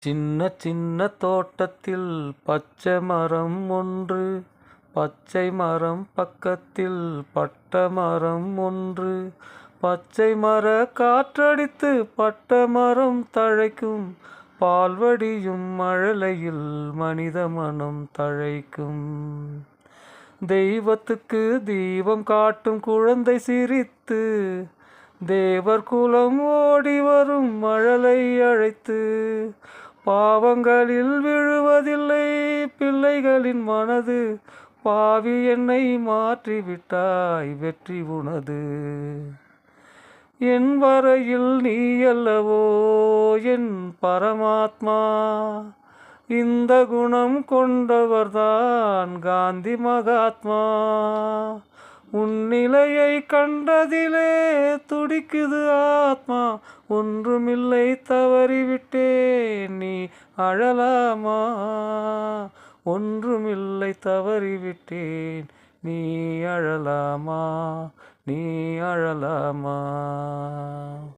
சின்ன சின்ன தோட்டத்தில் பச்சை மரம் ஒன்று, பச்சை மரம் பக்கத்தில் பட்ட மரம் ஒன்று. பச்சை மர காற்றடித்து பட்ட மரம் தழைக்கும், பால்வடியும் மழலையில் மனித மனம் தழைக்கும். தெய்வத்துக்கு தீபம் காட்டும் குழந்தை சிரித்து, தேவர் குலம் ஓடி வரும் மழலை அழைத்து. பாவங்களில் விழுவதில்லை பிள்ளைகளின் மனது, பாவி என்னை மாற்றிவிட்டாய் வெற்றி உனது. என் வரையில் நீ அல்லவோ என் பரமாத்மா, இந்த குணம் கொண்டவர்தான் காந்தி மகாத்மா. உன்னிலையை கண்டதிலே துடிக்குது ஆத்மா, ஒன்றுமில்லை தவறிவிட்டேன் நீ அழலாமா. ஒன்றுமில்லை தவறிவிட்டேன் நீ அழலாமா, நீ அழலாமா.